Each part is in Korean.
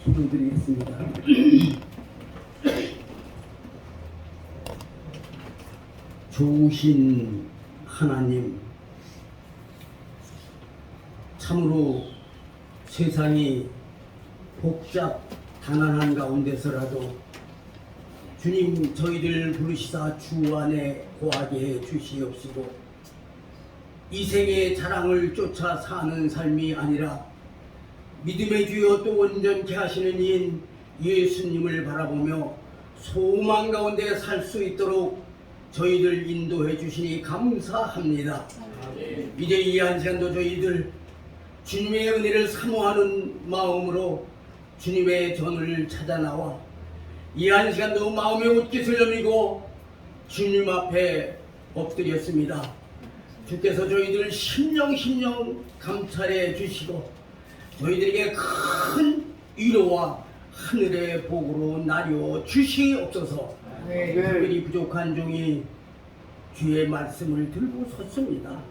기도드리겠습니다. 좋으신 하나님, 참으로 세상이 복잡 가난한 가운데서라도 주님 저희들 부르시사 주 안에 거하게 해 주시옵시고, 이 생의 자랑을 쫓아 사는 삶이 아니라 믿음의 주여 또 온전케 하시는 이인 예수님을 바라보며 소망 가운데 살 수 있도록 저희들 인도해 주시니 감사합니다. 이제 이 한 시간도 저희들 주님의 은혜를 사모하는 마음으로 주님의 전을 찾아 나와 이 한 시간도 마음의 옷깃을 여미고 주님 앞에 엎드렸습니다. 주께서 저희들을 심령 감찰해 주시고 저희들에게 큰 위로와 하늘의 복으로 나려 주시옵소서. 특별히 부족한 종이 주의 말씀을 들고 섰습니다.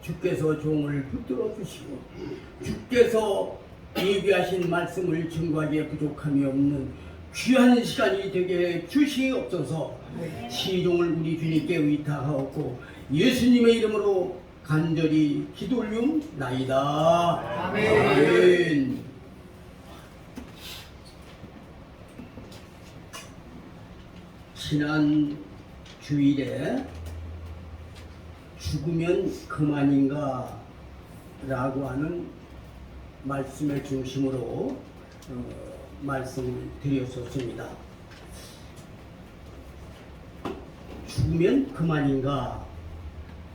주께서 종을 붙들어 주시고 주께서 예비하신 말씀을 증거하기에 부족함이 없는 귀한 시간이 되게 주시옵소서. 시종을 우리 주님께 의탁하옵고 예수님의 이름으로 간절히 기도 올리옵나이다. 아멘. 지난 주일에 죽으면 그만인가 라고 하는 말씀의 중심으로 말씀을 드렸었습니다. 죽으면 그만인가,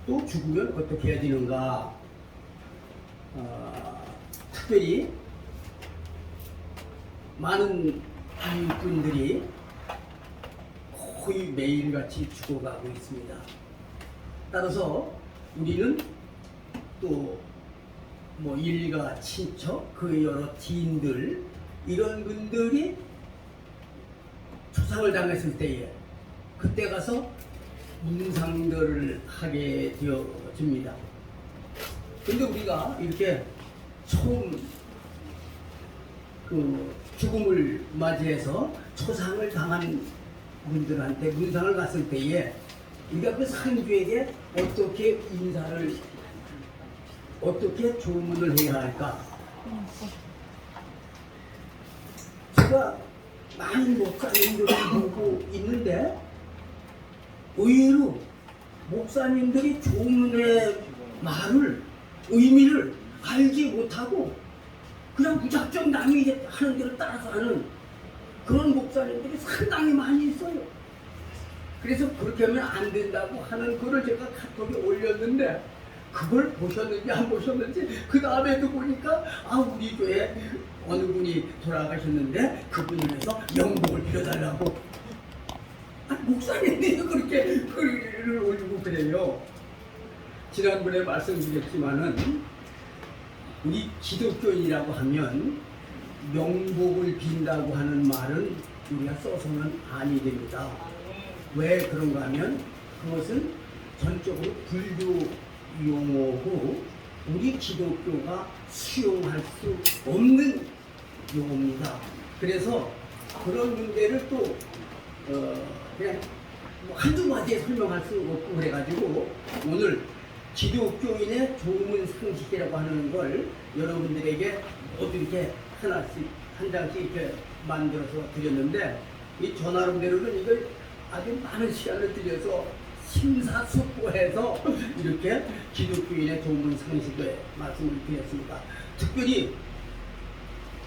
또 죽으면 어떻게 해야 되는가. 특별히 많은 이웃분들이 거의 매일같이 죽어가고 있습니다. 따라서 우리는 또 뭐 일가, 친척, 그 여러 지인들 이런 분들이 초상을 당했을 때에 그때 가서 문상들을 하게 되어집니다. 근데 우리가 이렇게 처음 그 죽음을 맞이해서 초상을 당한 분들한테 문상을 갔을 때에 우리가 그 상주에게 어떻게 인사를, 어떻게 조문을 해야 할까? 제가 많은 목사님들을 보고 있는데 의외로 목사님들이 조문의 말을, 의미를 알지 못하고 그냥 무작정 남이 하는 대로 따라서 하는 그런 목사님들이 상당히 많이 있어요. 그래서 그렇게 하면 안 된다고 하는 글을 제가 카톡에 올렸는데 그걸 보셨는지 안 보셨는지 그 다음에도 보니까 우리 교회 어느 분이 돌아가셨는데 그분을 위해서 명복을 빌어달라고 목사님들이 그렇게 글을 올리고 그래요. 지난번에 말씀드렸지만은 우리 기독교인이라고 하면 명복을 빈다고 하는 말은 우리가 써서는 아니 됩니다. 왜 그런가 하면 그것은 전적으로 불교 용어고 우리 기독교가 수용할 수 없는 용어입니다. 그래서 그런 문제를 또 그냥 한두 마디에 설명할 수 없고 그래가지고 오늘 기독교인의 조문 상식이라고 하는 걸 여러분들에게 모두 이렇게 하나씩 한 장씩 이렇게 만들어서 드렸는데 이 저 나름대로는 이걸 아주 많은 시간을 들여서 심사숙고해서 이렇게 기독교인의 조문 상식을 말씀을 드렸습니다. 특별히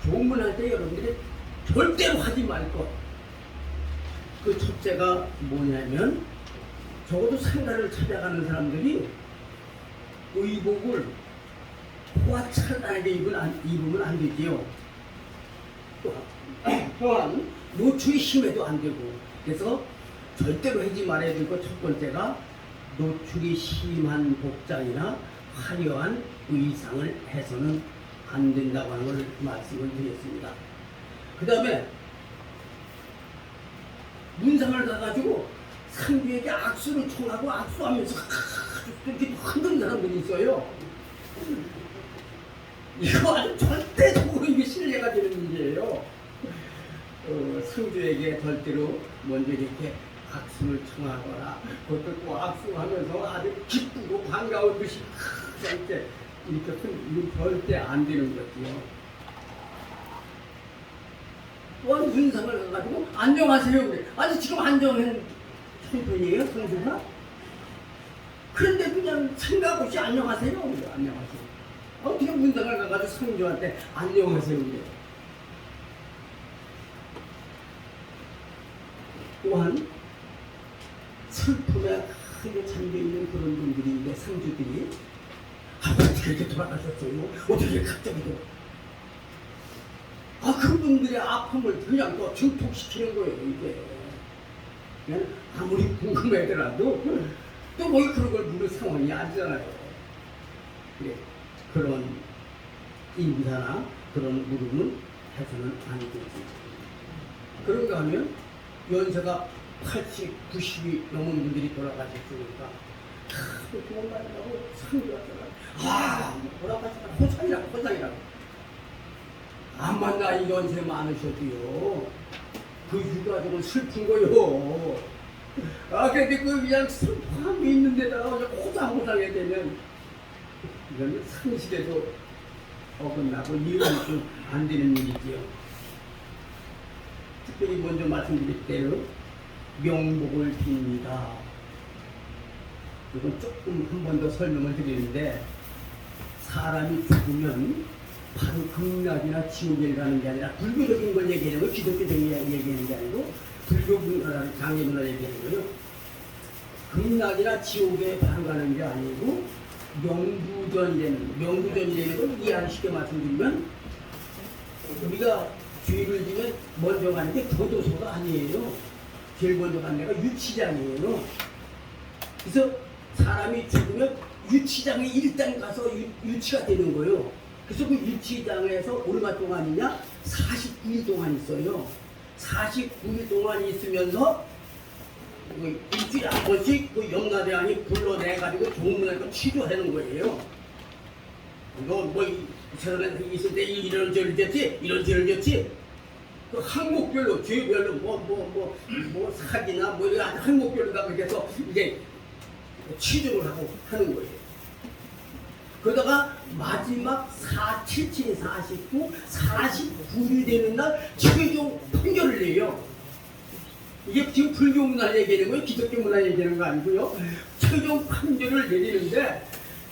조문할 때 여러분들이 절대로 하지 말 것. 그 첫째가 뭐냐면 적어도 상가를 찾아가는 사람들이 의복을 호화찬란하게 입으면 안 되지요. 또한 노출이 심해도 안 되고, 그래서 절대로 하지 말아야 될 것 첫 번째가 노출이 심한 복장이나 화려한 의상을 해서는 안 된다고 하는 걸 말씀을 드렸습니다. 그 다음에 문상을 가가지고 상주에게 악수를 청하고 악수하면서 이렇게 흔드는 사람들이 있어요. 이거 아주 절대적으로 이게 신뢰가 되는 문제예요. 때 절대로 먼저 이렇게 악수를 청하거나 그것도 또 악수하면서 아주 기쁘고 반가운 듯이 이렇게 이건 절대 안 되는 거지요. 또한 윤상을 가지고 안녕하세요 그래. 아니 지금 안녕한 형편이에요 성주가? 그런데 그냥 생각 없이 안녕하세요 그래. 안녕하세요. 어떻게 문상을 가가지고 성주한테 안녕하세요 그래. 또한 슬픔에 크게 잠겨있는 그런 분들인데 성주들이 어떻게 이렇게 돌아가셨어요? 어떻게 갑자기 그분들의 아픔을 그냥 또 증폭시키는 거예요 이게. 그냥 아무리 궁금하더라도 또 뭐 그런 걸 물을 상황이 아니잖아요. 그래, 그런 인사나 그런 물음은 해서는 안 되지. 그런가 하면 연세가 80, 90이 넘은 분들이 돌아가셨으니까 도망가려고 상주하잖아요. 돌아가시다 호상이라고. 암만 나이 연세 많으셔도요 그 유가족은 슬픈 거요. 근데 그냥 슬픔이 있는 데다가 호상호상하게 되면 이건 상식에도 어긋나고 이해는 좀 안 되는 일이지요. 특별히 먼저 말씀드릴 때는 명복을 빕니다. 이건 조금 한 번 더 설명을 드리는데, 사람이 죽으면 바로 극락이나 지옥에 가는 게 아니라 불교적인 걸 얘기하는 거예요. 기독교적인 걸 얘기하는 게 아니고 불교 문화라는 장애 문화를 얘기하는 거예요. 극락이나 지옥에 바로 가는 게 아니고 명부전이라는 걸 이해하기 쉽게 말씀드리면, 우리가 죄를 지면 먼저 가는 게 교도소가 아니에요. 제일 먼저 가는 데가 유치장이에요. 그래서 사람이 죽으면 유치장에 일단 가서 유치가 되는 거예요. 그래서 그 유치장에서 얼마 동안이냐? 49일 동안 있어요. 49일 동안 있으면서 일주일에 한 번씩 그 염라대왕이 불러내가지고 좋은 문화를 치료하는 거예요. 너 뭐 세상에 있을 때 이런 죄를 졌지? 이런 죄를 졌지? 그 항목별로, 죄별로 뭐 사기나 뭐 이런 항목별로 다 그렇게 해서 이제 치료를 하고 하는 거예요. 그러다가 마지막 47, 49, 49일이 되는 날 최종 판결을 내요. 이게 지금 불교 문화 얘기하는 거예요. 기독교 문화 얘기하는 거 아니고요. 최종 판결을 내리는데,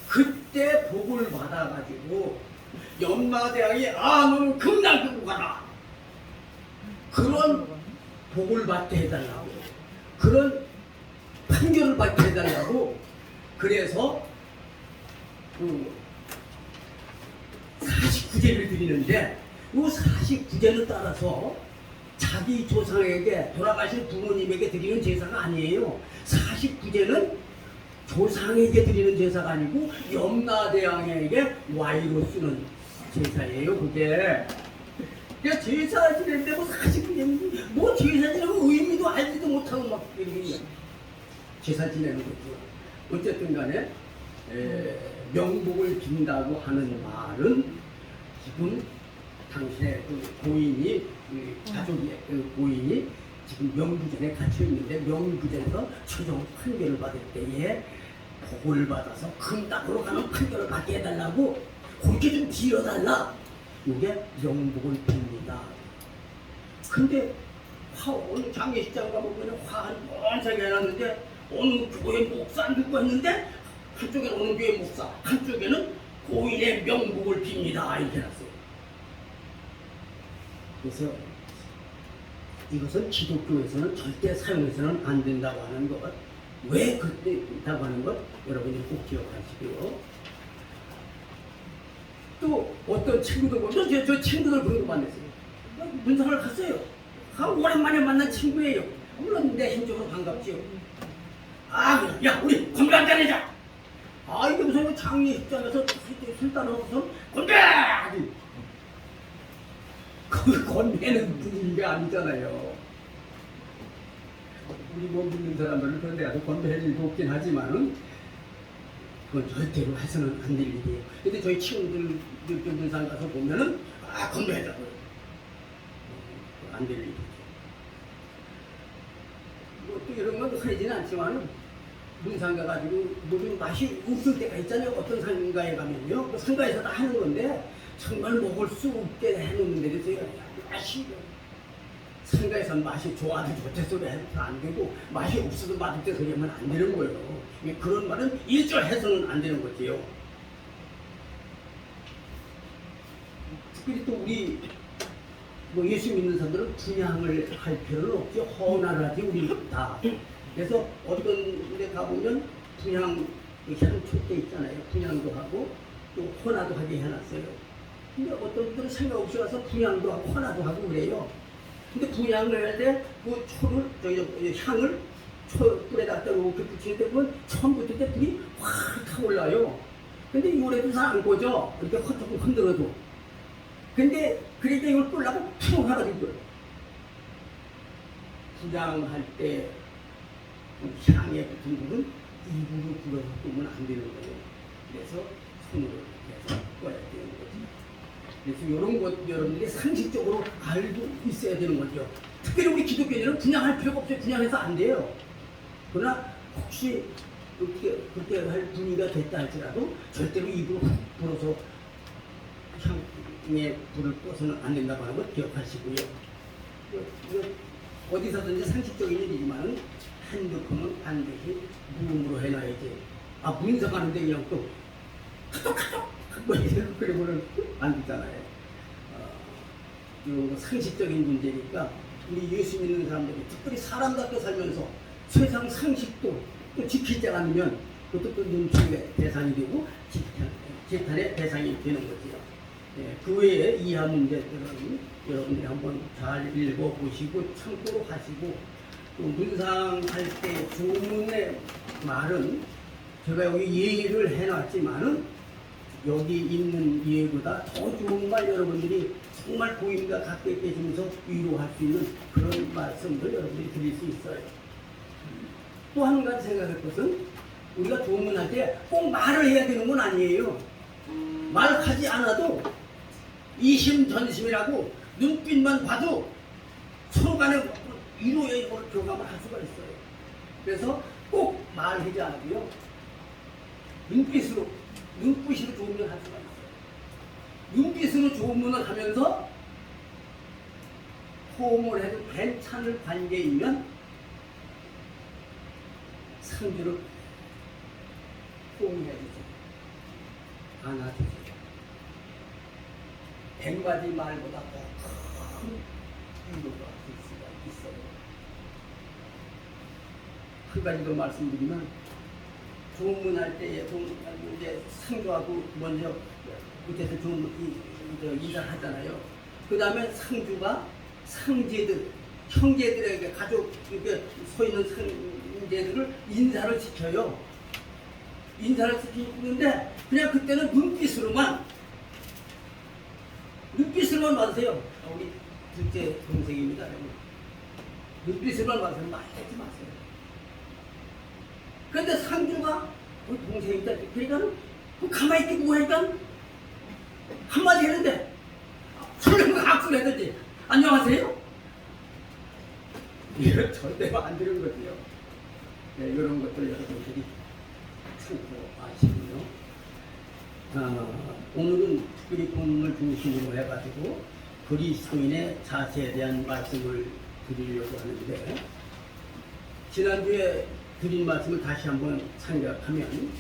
그때 복을 받아가지고 염라대왕이 너는 극락으로 가라. 그런 복을 받게 해달라고. 그런 판결을 받게 해달라고. 그래서 49제를 드리는데, 이 49제를 따라서 자기 조상에게, 돌아가신 부모님에게 드리는 제사가 아니에요. 49제는 조상에게 드리는 제사가 아니고 염라대왕에게 와이로 쓰는 제사예요. 그게 그러니까 제사 지낼 때 뭐 49제는 뭐 제사 지내고 의미도 알지도 못하고 막 이렇게 제사 지내는 거죠. 어쨌든 간에 명복을 빈다고 하는 말은, 지금 당신의 그 고인이, 가족의 그 고인이 지금 명부전에 갇혀 있는데, 명부전에서 최종 판결을 받을 때에 복을 받아서 극락으로 가는 판결을 받게 해달라고 그렇게 좀 빌어달라. 이게 명복을 빕니다. 근데 오늘 장례식장 가보면 화한 번차게 해놨는데, 어느 교회 목사 누구 했는데 한쪽에는 어느 교회 목사, 한쪽에는 고인의 명복을 빕니다 이렇게 해놨어요. 그래서 이것은 기독교에서는 절대 사용해서는 안 된다고 하는 것, 왜 그렇다고 하는 것 여러분이 꼭 기억하시고요. 또 어떤 친구들 보면, 저 친구들 그런 거 만났어요. 문상을 갔어요. 오랜만에 만난 친구예요. 물론 내심적으로 반갑지요. 야, 우리 건배 한잔 하자. 이게 무슨 장례식장에서 술 따라서 건배! 그 건배는 분위기가 아니잖아요. 우리 뭐 믿는 사람들은 그런 데 가서 건배할 일도 없긴 하지만은, 그건 절대로 해서는 안 될 일이에요. 근데 저희 친구들 문상 가서 보면은 건배하자고요. 안 될 일이죠. 편하지는 않지만 문상 가가지고 뭐 맛이 없을 때가 있잖아요. 어떤 상가에 가면요. 그 상가에서 다 하는 건데 정말 먹을 수 없게 해놓는 데서 맛이 상가에서는 맛이 좋아도 좋대 소리 해도 안 되고 맛이 없어도 맛없대 소리 하면 안 되는 거예요. 그런 말은 일절 해서는 안 되는 거지요. 특별히 또 우리 뭐 예수 믿는 사람들은 분양을 할 필요는 없죠. 헌화를 하지 우리 다. 그래서 어떤 데 가보면 분양 향초대 있잖아요. 분양도 하고 또 헌화도 하게 해놨어요. 근데 어떤 분들은 생각 없이 와서 분양도 하고 헌화도 하고 그래요. 근데 분양을 할 때 그 초를 향을 촛불에다 이렇게 붙이는데 그건 처음부터 때 불이 확 타올라요. 근데 이거라도 잘 안 꺼져. 이렇게 조금 흔들어도. 근데 그러니까 이걸 끌려고 푹 하거든. 분양할 때 향에 붙은 불은 입으로 불어서 끄면 안 되는 거예요. 그래서 손으로 해서 꺼야 되는 거죠. 그래서 이런 것 여러분들이 상식적으로 알고 있어야 되는 거죠. 특별히 우리 기독교인들은 분양할 필요가 없어요. 분양해서 안 돼요. 그러나 혹시 그렇게 할 분위기가 됐다 할지라도 절대로 입으로 훅 불어서 향에 불을 꺼서는 안 된다고 하는 걸 기억하시고요. 어디서든지 상식적인 일이지만 핸드폰은 반드시 무음으로 해놔야지. 아, 문서가는데 그냥 또 카톡 뭐 이런 그러고는 안 되잖아요. 이런 거 상식적인 문제니까 우리 예수 믿는 사람들이 특별히 사람답게 살면서 세상 상식도 또 지키지 않으면 그것도 또 눈치의 대상이 되고 재탄의 대상이 되는 거지요. 예, 그 외에 이하 문제들은 여러분들이 한번 잘 읽어보시고 참고로 하시고 또 문상할 때 조문의 말은 제가 여기 예의를 해놨지만은 여기 있는 예의보다 더 좋은 말 여러분들이 정말 고인과 가까이 계시면서 위로할 수 있는 그런 말씀들 여러분들이 드릴 수 있어요. 또 한 가지 생각할 것은 우리가 조문할 때 꼭 말을 해야 되는 건 아니에요. 말하지 않아도 이심전심이라고 눈빛만 봐도 서로 간에 위로의 교감을 할 수가 있어요. 그래서 꼭 말하지 않아도요. 눈빛으로 조문을 할 수가 있어요. 눈빛으로 조문을 하면서 호응을 해도 괜찮을 관계이면 상주를 호응해 주세요. 안아주세요. 100가지 말보다 더 큰 위로가 될 수가 있어요. 한 가지 더 말씀드리면 조문할 때에 이제 상주하고 먼저 밑에서 인사를 하잖아요. 그 다음에 상주가 상제들, 형제들에게 가족 이렇게 서 있는 상제들을 인사를 시켜요. 인사를 시키는데 그냥 그때는 눈빛으로만 받으세요. 우리 둘째 동생입니다. 눈빛으로만 받으세요. 말하지 마세요. 그런데 상주가 우리 동생이다. 그러니까 가만히 있고 뭐하니까 한마디 했는데 설레고 악수를 했더니 안녕하세요? 이거 절대로 안 되는 거지요. 네, 이런 것들 여러분들이 참고하시고요. 오늘은 특별히 본문을 중심으로 해가지고 그리스도인의 자세에 대한 말씀을 드리려고 하는데 지난주에 드린 말씀을 다시 한번 생각하면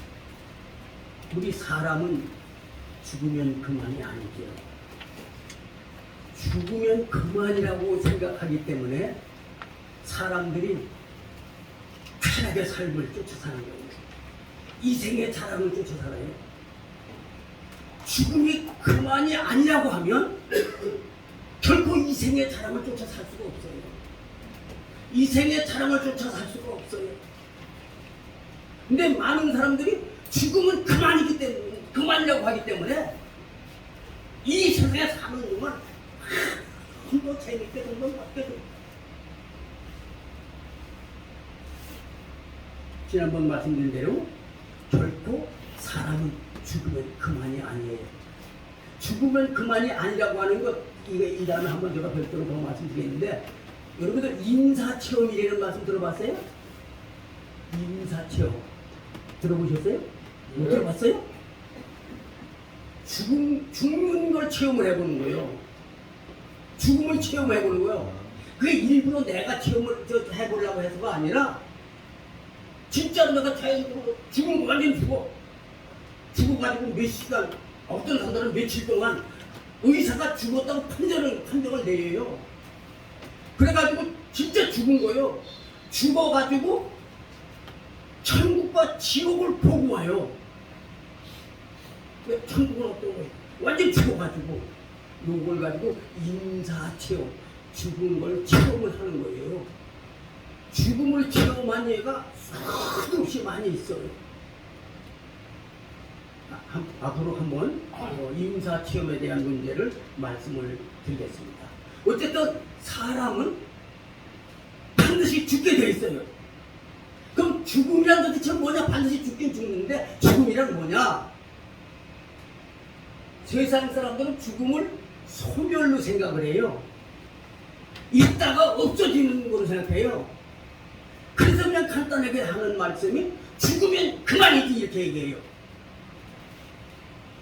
우리 사람은 죽으면 그만이 아니죠. 죽으면 그만이라고 생각하기 때문에 사람들이 편하게 삶을 쫓아 사는 거예요. 이생의 자랑을 쫓아 살아요. 죽음이 그만이 아니라고 하면 결코 이생의 자랑을 쫓아 살 수가 없어요. 이생의 자랑을 쫓아 살 수가 없어요. 근데 많은 사람들이 죽음은 그만이기 때문에, 그만이라고 하기 때문에 이 세상에 사는 동안 더 재밌게 좀 바뀌어도 지난번 말씀드린 대로 결코 사람은 죽으면 그만이 아니에요. 죽으면 그만이 아니라고 하는 것, 이 다음에 한번 제가 별도로 더 말씀드리겠는데, 여러분들 인사체험이라는 말씀 들어봤어요? 인사체험 들어보셨어요? 못 들어봤어요? 죽는 걸 체험을 해보는 거예요. 죽음을 체험해보는 거예요. 그게 일부러 내가 체험을 해보려고 해서가 아니라 진짜로 내가 죽은 거 완전히 죽어가지고 몇 시간, 어떤 사람들은 며칠 동안 의사가 죽었다고 판정을 내려요. 그래가지고 진짜 죽은 거예요. 죽어가지고 천국과 지옥을 보고 와요. 천국은 어떤 거예요? 완전 죽어가지고 요걸 가지고 인사체험, 죽은 걸 체험을 하는 거예요. 죽음을 체험한 예가 수없이 많이 있어요. 앞으로 한번 인사체험에 대한 문제를 말씀을 드리겠습니다. 어쨌든 사람은 반드시 죽게 돼 있어요. 그럼 죽음이란 도대체 뭐냐? 반드시 죽긴 죽는데 죽음이란 뭐냐? 세상 사람들은 죽음을 소멸로 생각을 해요. 있다가 없어지는 걸로 생각해요. 그래서 그냥 간단하게 하는 말씀이 죽으면 그만이지 이렇게 얘기해요.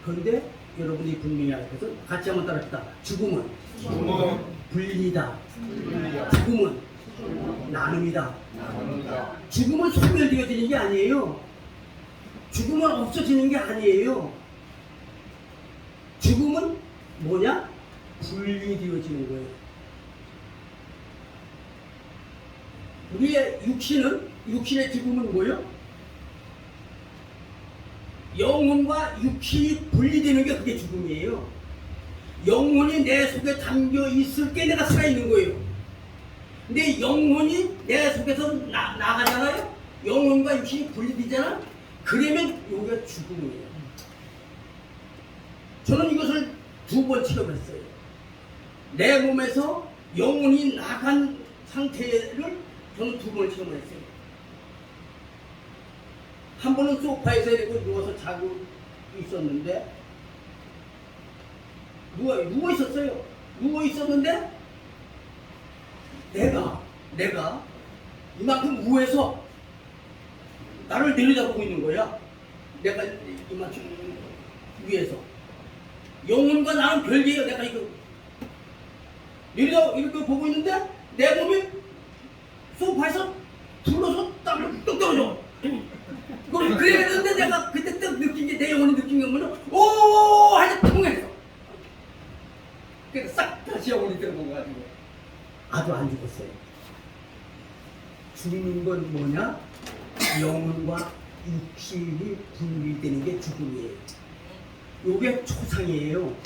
그런데 여러분이 분명히 알아서 같이 한번 따라합시다. 죽음은 분리다. 죽음은 나눔이다. 죽음은 소멸되어지는 게 아니에요. 죽음은 없어지는 게 아니에요. 죽음은 뭐냐? 분리되어지는 거예요. 우리의 육신의 죽음은 뭐예요? 영혼과 육신이 분리되는 게 그게 죽음이에요. 영혼이 내 속에 담겨 있을 때 내가 살아있는 거예요. 근데 영혼이 내 속에서 나가잖아요? 영혼과 육신이 분리되잖아? 그러면 이게 죽음이에요. 저는 이것을 2번 체험했어요. 내 몸에서 영혼이 나간 상태를 저는 2번을 체험을 했어요. 한 번은 소파에서 이렇게 누워서 자고 있었는데 누워 있었어요. 누워 있었는데 내가 이만큼 우에서 나를 내려다보고 있는 거야. 내가 이만큼 위에서 영혼과 나는 별개예요. 내가 이거 내려다 이렇게 보고 있는데 내 몸이 소파에서 불러서 땀을 뚝 떨어져. 그랬는데 내가 그때 딱 느낀 게, 내 영혼이 느낀 게 뭐냐면 오! 하여튼 통했어. 그래서 싹 다시 영혼이 들어가가지고 아주 안 죽었어요. 죽는 건 뭐냐? 영혼과 육신이 분리되는 게 죽음이에요. 요게 초상이에요.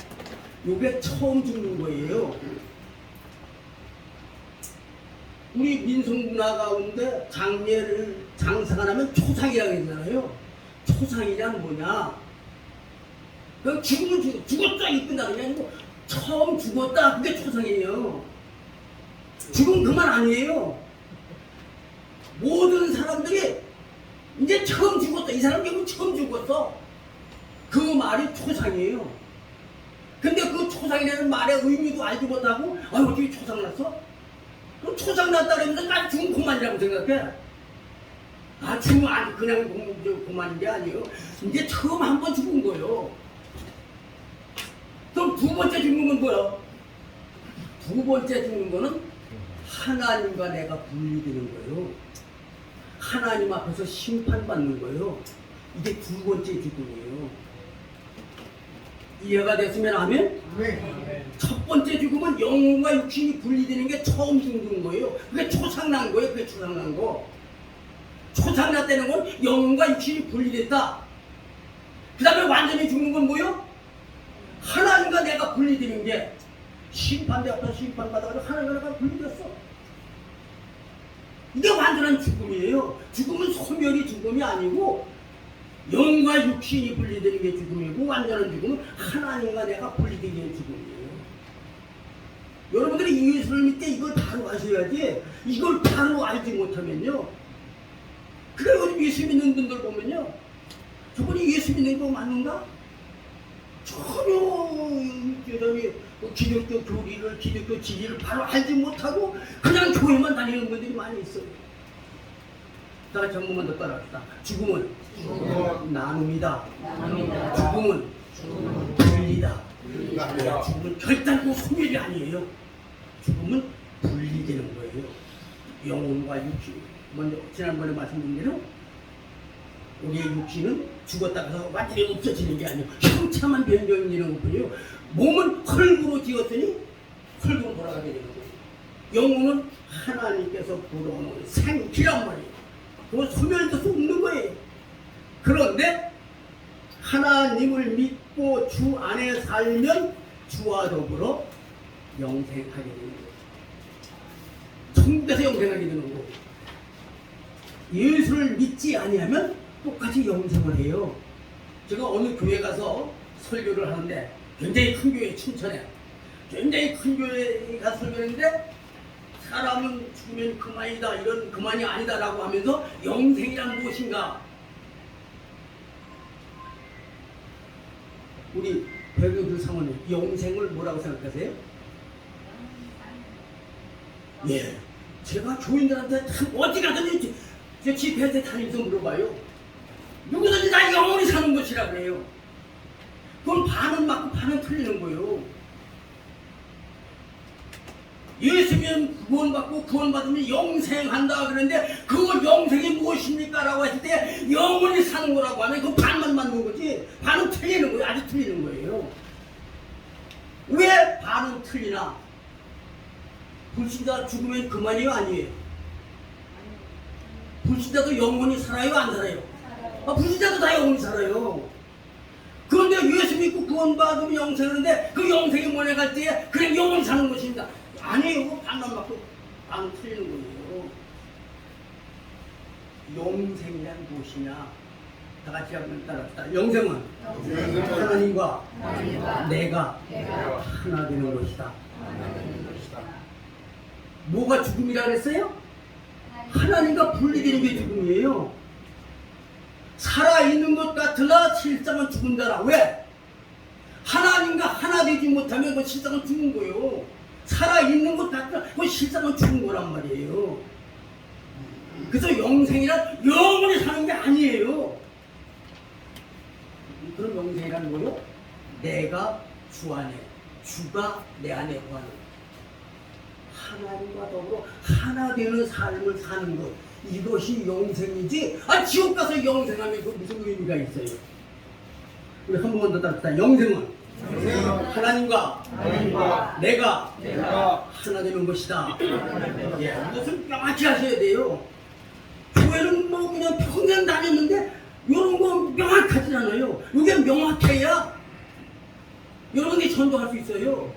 요게 처음 죽는 거예요. 우리 민속문화 가운데 장사가 나면 초상이라고 했잖아요. 초상이란 뭐냐? 그 죽으면 죽었다 이 끝나는 게 아니고 처음 죽었다 그게 초상이에요. 죽음 그만 아니에요. 모든 사람들이 이제 처음 죽었다. 이 사람 결국 처음 죽었어. 그 말이 초상이에요. 근데 그 초상이라는 말의 의미도 알지 못하고 어떻게 초상 났어? 그럼 초상 났다 그러면서 난 죽은 그만이라고 생각해. 죽으면 그냥 그만인 게 아니에요. 이제 처음 한 번 죽은 거예요. 그럼 2번째 죽는 건 뭐야? 2번째 죽는 거는 하나님과 내가 분리되는 거예요. 하나님 앞에서 심판받는 거예요. 이게 2번째 죽음이에요. 이해가 됐으면 하면? 네. 첫 번째 죽음은 영혼과 육신이 분리되는 게 처음 죽는 거예요. 그게 초상난 거예요. 그게 초상난 거. 초상났다는 건 영혼과 육신이 분리됐다. 그 다음에 완전히 죽는 건 뭐예요? 하나님과 내가 분리되는 게 심판되었다. 심판받아서 하나님과 내가 분리됐어. 이게 완전한 죽음이에요. 죽음은 소멸이 죽음이 아니고 영과 육신이 분리되는 게 죽음이고, 완전한 죽음은 하나님과 내가 분리되는 게 죽음이에요. 여러분들이 예수를 믿을 때 이걸 바로 아셔야지, 이걸 바로 알지 못하면요, 그래 우리 예수 믿는 분들 보면요, 저분이 예수 믿는 거 맞는가? 전혀 기독교 교리를, 기독교 진리를 바로 알지 못하고 그냥 교회만 다니는 분들이 많이 있어요. 다 같이 한 번만 더 따라합시다. 죽음은 죽음은 나눔이다. 나눔이다. 죽음은 죽음은 분리다. 분리다. 죽음은 결단코 소멸이 아니에요. 죽음은 분리되는 거예요. 영혼과 육신. 먼저 지난번에 말씀드린 대로 우리의 육신은 죽었다가서 완전히 없어지는 게 아니에요. 형체만 변경되는 것뿐이에요. 몸은 흙으로 지었으니 흙으로 돌아가게 되는 거예요. 영혼은 하나님께서 불어넣은 생기란 말이에요. 그건 소멸될 수 없는 거예요. 그런데 하나님을 믿고 주 안에 살면 주와 더불어 영생하게 되는 거예요. 천국에서 영생하게 되는 거고, 예수를 믿지 아니하면 똑같이 영생을 해요. 제가 어느 교회 가서 설교를 하는데, 굉장히 큰 교회, 춘천에 굉장히 큰 교회에 가서 설교했는데, 사람은 죽으면 그만이다, 이런 그만이 아니다 라고 하면서 영생이란 무엇인가, 우리 배교들 상원님 영생을 뭐라고 생각하세요? 예, 제가 교인들한테 참 어디 가든지 제 집회에 다니면서 물어봐요. 누구든지 다 영원히 사는 것이라고 해요. 그건 반은 맞고 반은 틀리는 거예요. 예수면 구원받고 구원받으면 영생한다 그러는데 그거 영생이 무엇입니까? 라고 했을 때 영원히 사는 거라고 하면 그 반만 맞는 거지 반은 틀리는 거예요. 아주 틀리는 거예요. 왜 반은 틀리나? 불신자 죽으면 그만이요? 아니에요? 불신자도 영원히 살아요? 안 살아요? 불신자도 다 영원히 살아요. 그런데 예수 믿고 구원받으면 영생하는데 그 영생이 뭐냐 갈 때 그냥 영원히 사는 것입니다. 아니에요. 반만 맞고 반은 틀리는 거예요. 영생이란 무엇이냐? 다 같이 한번 따라합시다. 영생은 하나님과 내가 하나 되는 것이다. 뭐가 죽음이라 그랬어요? 하나님과 분리되는 게 죽음이에요. 살아있는 것 같으나 실상은 죽은 자라. 왜? 하나님과 하나 되지 못하면 그 실상은 죽은 거예요. 살아있는 것 같으나 그 실상은 죽은 거란 말이에요. 그래서 영생이란 영원히 사는 게 아니에요. 그럼 영생이라는 거요? 내가 주 안에, 주가 내 안에 거하는 하나님과 더불어 하나 되는 삶을 사는 것, 이것이 영생이지. 지옥 가서 영생하면 그 무슨 의미가 있어요? 우리 한 번만 더 따릅시다. 영생은 하나님과 내가 하나 되는 것이다. 예, 이것을 명확히 하셔야 돼요. 교회는 뭐 그냥 평생 다녔는데 이런 거 명확하지 않아요. 이게 명확해야 여러분이 전도할 수 있어요.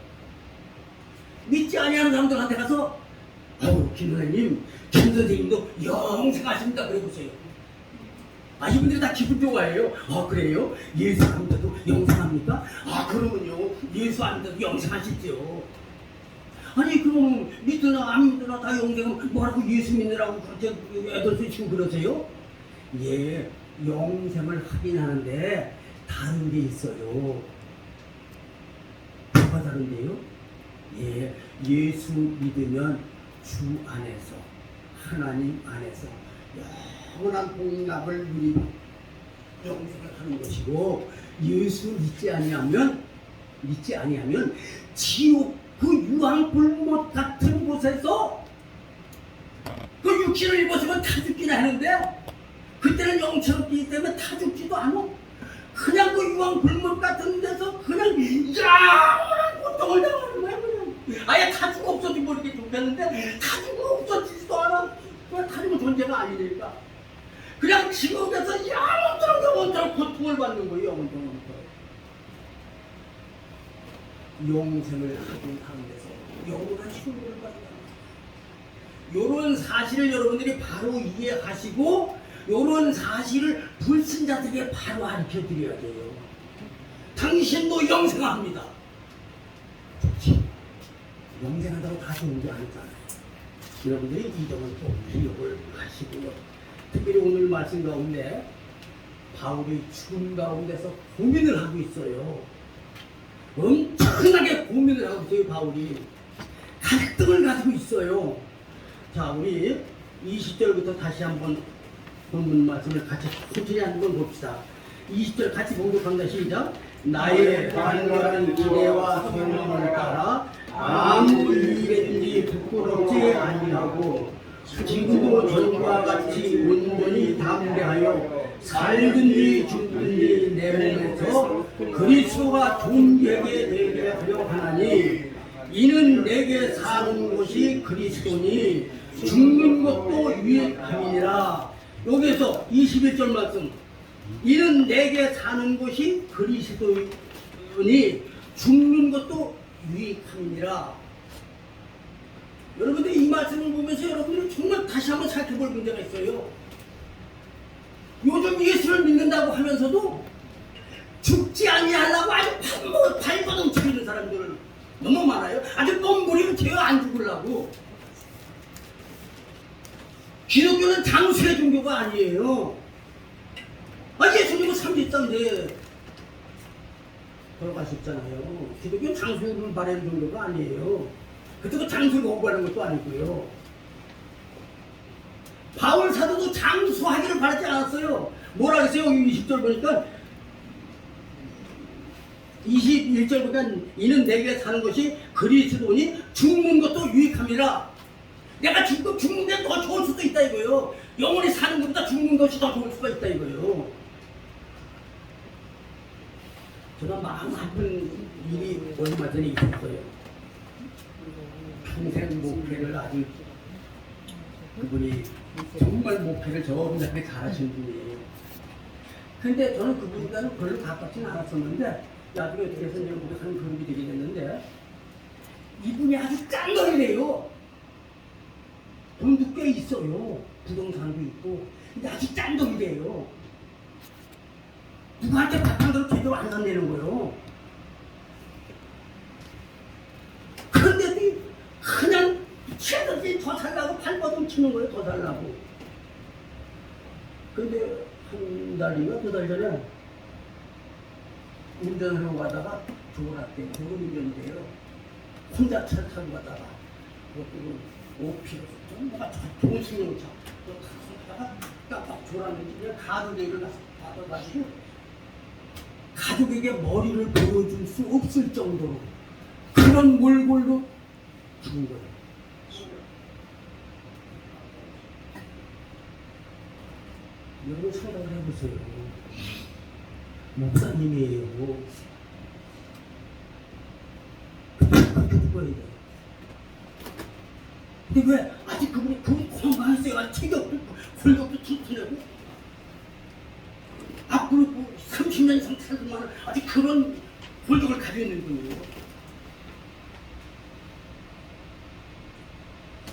믿지 아니하는 사람들한테 가서 김 선생님, 김 선생님도 영생하십니다 그래보세요. 이분들이 다 기분 좋아해요. 그래요? 예수 안 믿어도 영생합니까? 그러면요 예수 안 믿어도 영생하시죠. 아니 그럼 믿으나 안 믿으나 다 영생하면 뭐라고 예수 믿느라고 그렇게 애들 쓰시고 그러세요? 예, 영생을 하긴 하는데 다른 게 있어요. 뭐가 다른데요? 예, 예수 믿으면 주 안에서 하나님 안에서 영원한 복락을 누리고 영생을 하는 것이고, 예수 믿지 아니하면 지옥 그 유황불못 같은 곳에서 그 육신을 입었으면 타 죽기나 하는데 그때는 영체없기 때문에 타 죽지도 않아. 그냥 그 유황불못 같은 데서 그냥 영원한 고통을 당하는 거야. 그냥 아예 타 죽어 없어지면 모르게 좋겠는데 타 죽어 없어지지도 않아. 그냥 타 죽은 존재가 아니니까 그냥 지옥에서 영원토록 고통을 받는 거예요. 영원토록 영생을 하긴 하는 데서 영원한 신고를 받는 거예요. 이런 사실을 여러분들이 바로 이해하시고 이런 사실을 불신자들에게 바로 가르쳐 드려야 돼요. 당신도 영생합니다. 좋지. 영생한다고 다 좋은 게 아니잖아요. 여러분들이 이 점을 또 기억을 하시고요. 특별히 오늘 말씀 가운데 바울이 죽음 가운데서 고민을 하고 있어요. 엄청나게 고민을 하고 있어요. 바울이 갈등을 가지고 있어요. 자, 우리 20절부터 다시 한번 본문 말씀을 같이 천천히 한번 봅시다. 20절 같이 봉독합니다. 시작. 나의 간절한 기대와 소망을 따라 아무 일이든지 부끄럽지 아니하고 지금도 전과 같이 온전히 담대하여 살든지 죽든지 내 몸에서 그리스도가 존귀하게 되게 하려 하나니 이는 내게 사는 것이 그리스도니 죽는 것도 유익함이니라. 여기서 21절 말씀, 이는 내게 사는 것이 그리스도니 죽는 것도 유익함이니라. 여러분들 이 말씀을 보면서 여러분들이 정말 다시 한번 살펴볼 문제가 있어요. 요즘 예수를 믿는다고 하면서도 죽지 아니하려고 아주 발버둥 치는 사람들 너무 많아요. 아주 뻔뻔히는 되어 안 죽으려고. 기독교는 장수의 종교가 아니에요. 예수님은 33대 돌아가셨잖아요. 기독교는 장수를 바라는 종교가 아니에요. 그때도 장수를 거부하는 것도 아니고요. 바울 사도도 장수하기를 바라지 않았어요. 뭐라 그랬어요? 20절 보니까 21절 보니까 이는 내게 사는 것이 그리스도니 죽는 것도 유익함이라. 내가 죽는 게 더 좋을 수도 있다 이거예요. 영원히 사는 것보다 죽는 것이 더 좋을 수가 있다 이거예요. 제가 마음 아픈 일이 얼마 전에 있었어요. 평생 목회를 아주 그분이 정말 목회를 저분한테 잘하신 분이에요. 근데 저는 그분과는 별로 가깝지는 않았었는데 나중에 어떻게 해서 이제 우리 한 그룹이 되게 됐는데 이분이 아주 짠돌이래요. 돈도 꽤 있어요. 부동산도 있고. 근데 아주 짠돌이래요. 누구한테 밥한 그릇 제대로 안 산다는 거예요. 그런데도 그냥 미치겠지 더 살라고 발버둥 치는 거예요. 더 살라고. 근데 한 달인가 두 달 전에 운전하러 가다가 졸았대요. 좋은 운전인데요. 혼자 차를 타고 가다가 그것도 5km 좀 뭐가 좋은 승용차 또 타다가 깜빡 졸았는지 그냥 가족에 일어나서 받아가지고 가족에게 머리를 보여줄 수 없을 정도로 그런 몰골로 죽은 거예요. 여러분 생각을 해보세요. 목사님이에요. 그렇게 죽어야 돼요. 근데 왜 아직 그분이 건강했어요. 아직 체격도 골격도 튼튼하고 앞으로 30년 이상 살지만 아직 그런 골격을 가지고 있는 분이에요.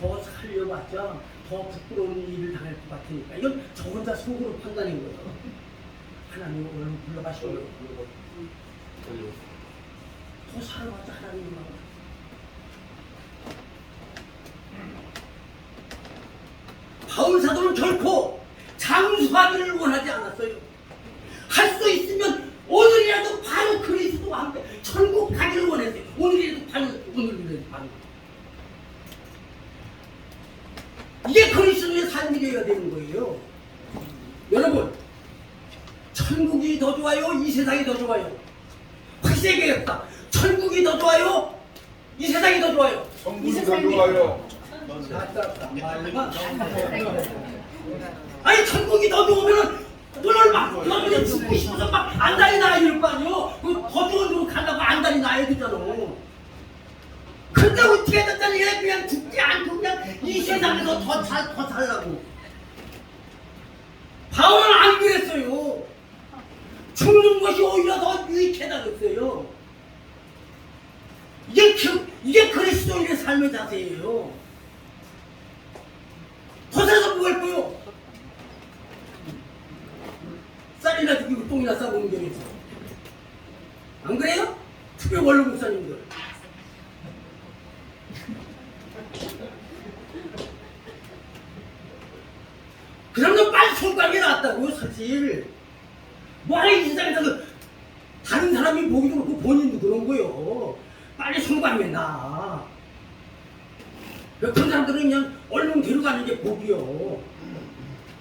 더 살려봤자 더 부끄러운 일을 당할 것 같으니까 이건 저 혼자 속으로 판단인 거예요. 하나님을 얼른 불러가시고요. 더 살아봤자 하나님을 바울 사도는 결코 장수하기를 원하지 않았어요. 할 수 있으면 오늘이라도 바로 그리스도와 함께 천국 가기를 원했어요. 오늘이라도 바로 이게 그리스도의 삶이 되어야 되는 거예요. 여러분, 천국이 더 좋아요? 이 세상이 더 좋아요? 확실히 얘기했다. 천국이 더 좋아요? 이 세상이 더 좋아요? 천국이 더 좋아요. 아니 천국이 더 좋으면은 오늘 막 그냥 죽고 싶어서 막 안달이 나야 될 거 아니에요? 더 좋은 데로 가려고 안달이 나야 되잖아. 근데 어떻게 됐다니 그냥 죽지 않고 그냥 이 세상에서 더 살라고. 바울은 안 그랬어요. 죽는 것이 오히려 더 유익하다 그랬어요. 이게 그리스도인의 삶의 자세예요. 더 살아서 뭐 할 거요? 쌀이나 죽이고 똥이나 싸고 운동해서. 안 그래요? 특히 원로 목사님들. 그러면 빨리 손가락이 낫다고요, 사실. 뭐하러 이 세상에서 다른 사람이 보기도 그렇고 본인도 그런 거요. 빨리 손가락이 나. 그런 사람들은 그냥 얼른 데려가는 게 복이요.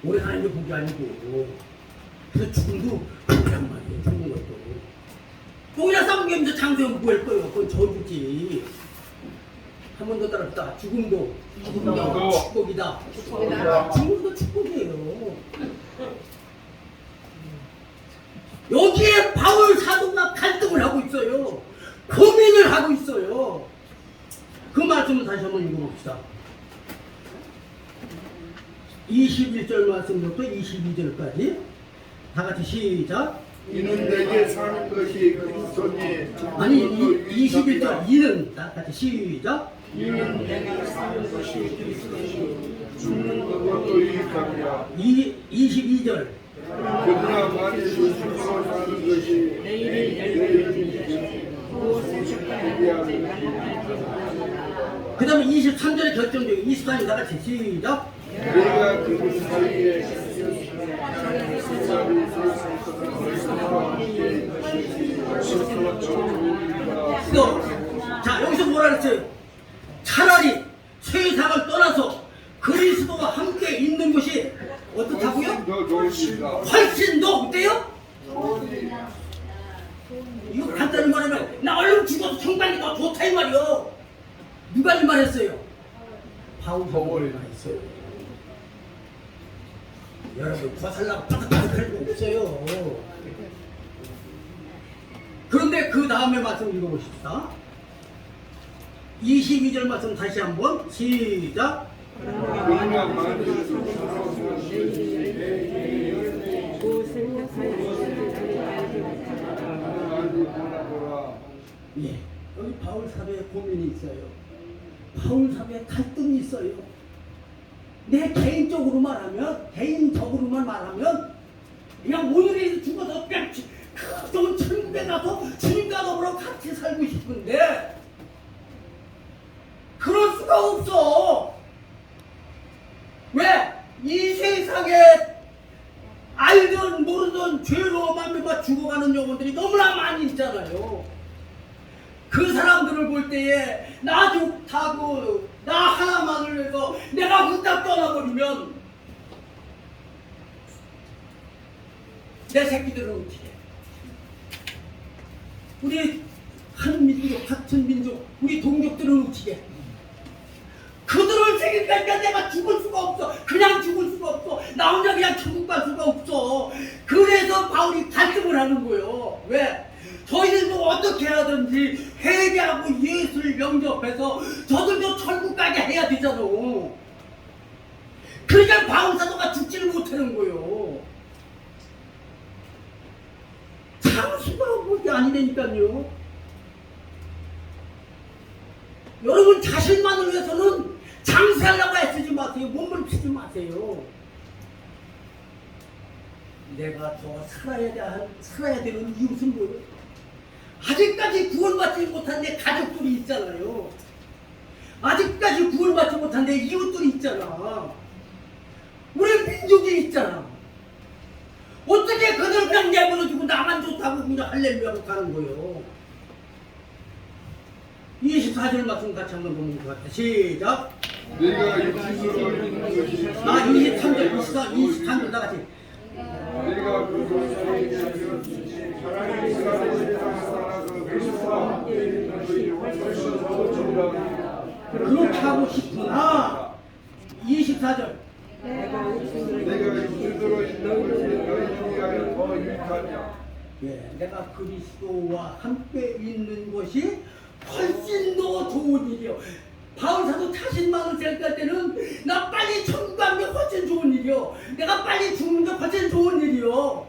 오래 사는 게 복이 아니고. 그래서 죽음도 복이란 말이에요. 죽은 것도. 똥이나 싸운 게 하면서 장수형 뭐할 거예요? 그건 저주지. 한 번 더 따라합시다. 죽음도 축복이다. 죽음도 축복이에요. 여기에 바울 사도가 갈등을 하고 있어요. 고민을 하고 있어요. 그 말씀을 다시 한번 읽어봅시다. 21절 말씀부터 22절까지 다 같이 시작. 이는 내게 사는 것이 그리스도니 아니 21절 이는 다 같이 시작. 이는 내게 사는 것이 그리스도니 죽는 것도 유익함이라. 22절 그러나 만일 죽음으로 사는 것이 내일이 그 다음에 23절에 결정적인 24절 다 같이 시작. 내가 그 사이에 자 여기서 뭐라 그랬어요? 차라리 세상을 떠나서 그리스도와 함께 있는 것이 어떻다고요? 더 좋습니다. 훨씬 더 어때요? 이거 간단히 말하면 나 얼른 죽어서 성당이 더 좋다 이 말이요. 누가 이 말했어요? 바울이 말했어요. 여러분 거살라고 빠삭빠삭 할 거 없어요. 그런데 그 다음에 말씀 읽어보십시다. 22절 말씀 다시 한번 시작. 그러나 만일 예, 여기 바울 사도의 고민이 있어요. 바울 사도의 갈등이 있어요. 내 개인적으로만 말하면 그냥 오늘에 죽어서 그냥 그 좋은 천국에 가서 주님과 더불어 같이 살고 싶은데 그럴 수가 없어. 왜? 이 세상에 알든 모르든 죄로 맘에만 죽어가는 영혼들이 너무나 많이 있잖아요. 그 사람들을 볼 때에 나 좋다고 나 하나만을 위해서 내가 후딱 떠나버리면 내 새끼들은 어떻게 해? 우리 한 민족 같은 민족 우리 동족들은 어떻게 해? 그들을 책임지니까 내가 죽을 수가 없어. 그냥 죽을 수가 없어. 나 혼자 그냥 천국 갈 수가 없어. 그래서 바울이 갈등을 하는 거예요. 왜? 저희들도 어떻게 하든지 회개하고 예수를 영접해서 저들도 천국 가게 해야 되잖아. 그러니까 바울 사도가 죽지를 못하는 거예요. 장수가 그게 아니라니까요. 여러분 자신만을 위해서는 장수하려고 애쓰지 마세요. 몸을 피지 마세요. 내가 더 살아야 되는 이유는 뭐예요? 아직까지 구원받지 못한 내 가족들이 있잖아요. 아직까지 구원받지 못한 내 이웃들이 있잖아. 우리 민족이 있잖아. 어떻게 그들 그냥 내버려두고 나만 좋다고 그냥 할렐루야고 가는 거예요. 24절 말씀 같이 한번 보는 것 같아. 시작. 내가 육신으로 있는 것이 23절, 23절 다 같이. 내가 그 사람이 살아서 그리스도와 함께 있는 것이 훨씬 더 중요합니다. 그렇게 하고 싶으나 24절. 내가 육신으로 있는 것이 너희를 위하여 더 유익하냐. 예, 내가 그리스도와 함께 있는 것이 훨씬 더 좋은 일이요. 바울 사도 자신만을 생각할 때는 나 빨리 천국 가는 게 훨씬 좋은 일이요. 내가 빨리 죽는 게 훨씬 좋은 일이요.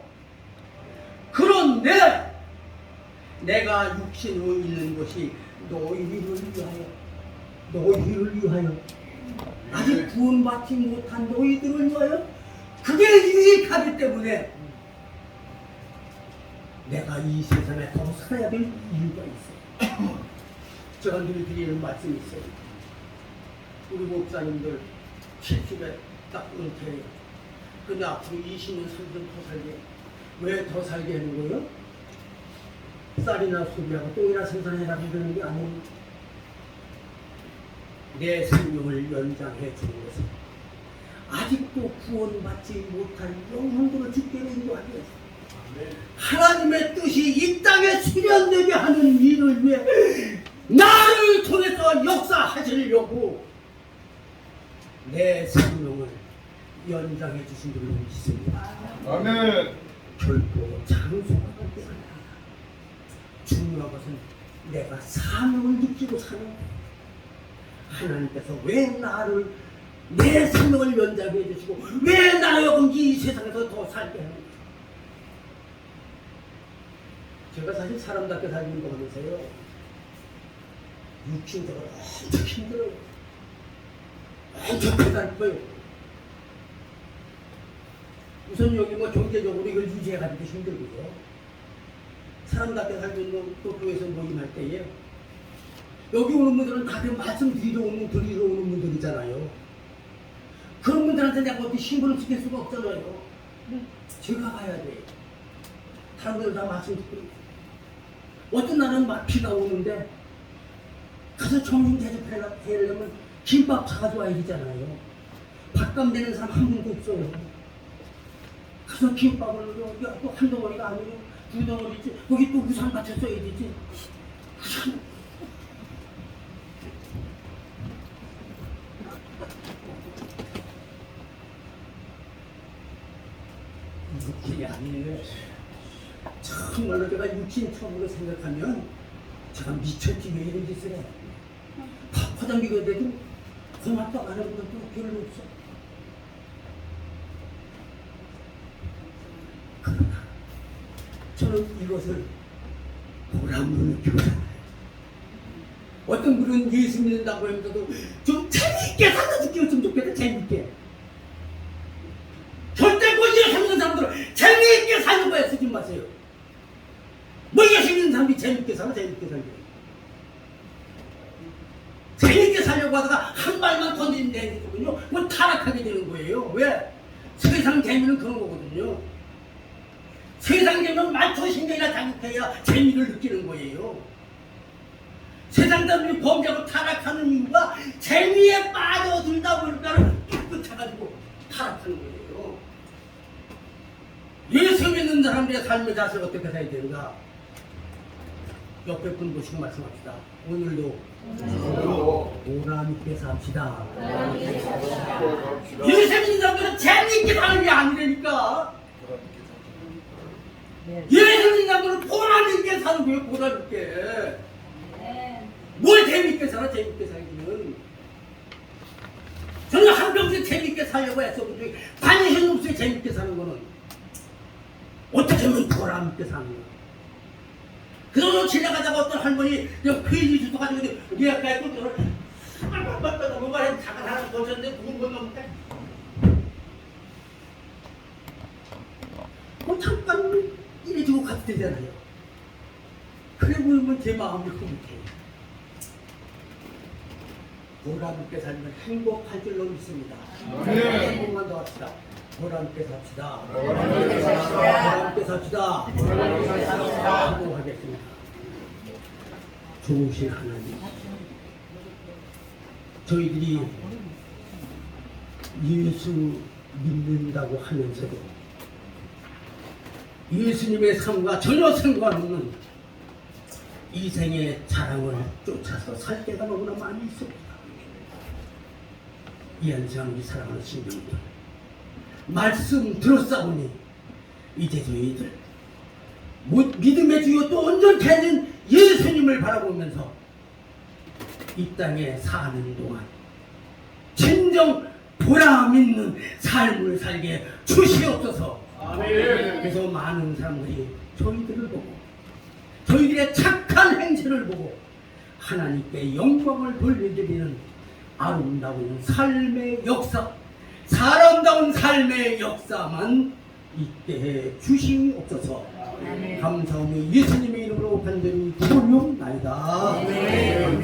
그런데 내가 육신으로 있는 것이 너희를 위하여 아직 구원받지 못한 너희들을 위하여 그게 유익하기 때문에 내가 이 세상에 더 살아야 될 이유가 있어요. 제가 늘 드리는 말씀이 있어요. 우리 목사님들 70에 딱 은퇴해요. 근데 앞으로 20년, 30년 더 살게. 왜 더 살게 하는 거예요? 쌀이나 소비하고 똥이나 생산해라고 그러는 게 아니에요. 내 생명을 연장해 주는 것은 아직도 구원받지 못한 영혼들을 주께로 인도하기 위해서 하나님의 뜻이 이 땅에 실현되게 하는 일을 위해 나를 통해서 역사하시려고 내 생명을 연장해 주신 줄로 믿습니다. 아멘. 결코 장소가 없게 합니다. 중요한 것은 내가 사명을 느끼고 사는 거예요. 하나님께서 왜 나를 내 생명을 연장해 주시고 왜 나를 이 세상에서 더 살게 하는 거예요. 제가 사실 사람답게 살는 거 보면서요, 육신적으로 엄청 힘들어요. 엄청 배달퍼요. 우선 여기 뭐 경제적으로 이걸 유지해가지고 힘들고요. 사람답게 살고 있는 또 교회에서 모임할 때에 여기 오는 분들은 다들 말씀 드리러 오는 분들이잖아요. 그런 분들한테 내가 어떻게 신분을 지킬 수가 없잖아요. 제가 가야 돼. 다른 데는 다 말씀 듣고 어떤 날은 막 비가 오는데 가서 점심 대접하려면 김밥 사가지고 와야 되잖아요. 밥값 내는 사람 한 분도 없어요. 가서 김밥을 또 한 덩어리가 아니고 두 덩어리지. 거기 또 우산 받쳐 써야 되지. 우산. 육신이 아니에요. 정말로 제가 육신적으로 생각하면 제가 미쳤지 왜 이런 짓을 해. 화장비가 돼도 고맙다 하는 것도 별로 없어. 그러나 저는 이것을 보람으로 느끼고 살아요. 어떤 분은 예수 믿는다고 하면서도 좀 재미있게 살다 느끼었으면 좋겠다. 재미있게. 절대 그 예수 믿는 사람들은 재미있게 사는 거에 쓰지 마세요. 뭐 예수 믿는 사람이 재미있게 살아. 재미있게 살게. 재미있게 살려고 하다가 한 발만 던지면 되거든요. 그건 타락하게 되는 거예요. 왜? 세상 재미는 그런 거거든요. 세상 재미는 말초신경이나 자극해야 재미를 느끼는 거예요. 세상 사람들이 범죄하고 타락하는 이유가 재미에 빠져들다 보니까 깨끗해가지고 타락하는 거예요. 예수 믿는 사람들의 삶의 자세가 어떻게 돼야 되는가? 옆에 분 보시고 말씀합시다. 오늘도 보람 있게 삽시다. 예수 믿는 사람들은 재미있게 사는 게 아니라니까. 예수 믿는 사람들은 보람 있게 사는 거예요. 보람 있게. 뭘 재미있게 살아? 재미있게 살기는. 저는 한평생 재미있게 살려고 했었는데 관심 없이 재미있게 사는 거는 어떻게 하면 보람 있게 사는 거야. 그러고 지나가다가 어떤 할머니 페이지 주워가지고 리아카에 ቁጥ을 빨빨빨빨 뭐가 작은 하나 던졌는데 누군 건 넘을까? 뭐 잠깐 이래 주고 가도 되잖아요. 그래 보이면 제 마음이 흐뭇해요. 보람 있게 살면 행복할 줄로 믿습니다. 행복만 더 합시다. 보람 있게 삽시다. 보람 있게 삽시다. 행복하겠습니다. 좋으신 하나님, 저희들이 예수 믿는다고 하면서도 예수님의 삶과 전혀 상관없는 이생의 자랑을 쫓아서 살 때가 너무나 많이 있습니다. 이 한상 우리 사랑하는 신령들, 말씀 들었사오니 이제 저희들 믿음의 주요 또 온전케 하는 예수님을 바라보면서 이 땅에 사는 동안 진정 보람 있는 삶을 살게 주시옵소서. 아멘. 그래서 많은 사람들이 저희들을 보고 저희들의 착한 행실을 보고 하나님께 영광을 돌려드리는 아름다운 삶의 역사, 사람다운 삶의 역사만 있게 해 주시옵소서. 감사하며 예수님의 이름으로 간절히 기도하옵나이다. 아멘.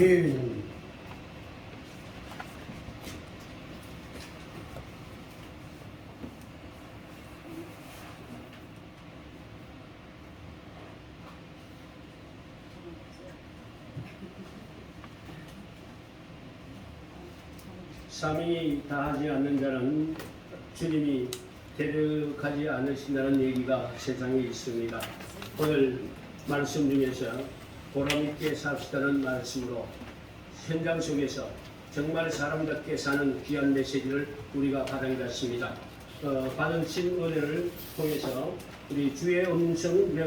삼위 다하지 않는 자는 주님이 대적하지 않으신다는 얘기가 세상에 있습니다. 오늘 말씀 중에서 보람있게 삽시다는 말씀으로 현장 속에서 정말 사람답게 사는 귀한 메시지를 우리가 받은 것 같습니다. 받으신 은혜를 통해서 우리 주의 음성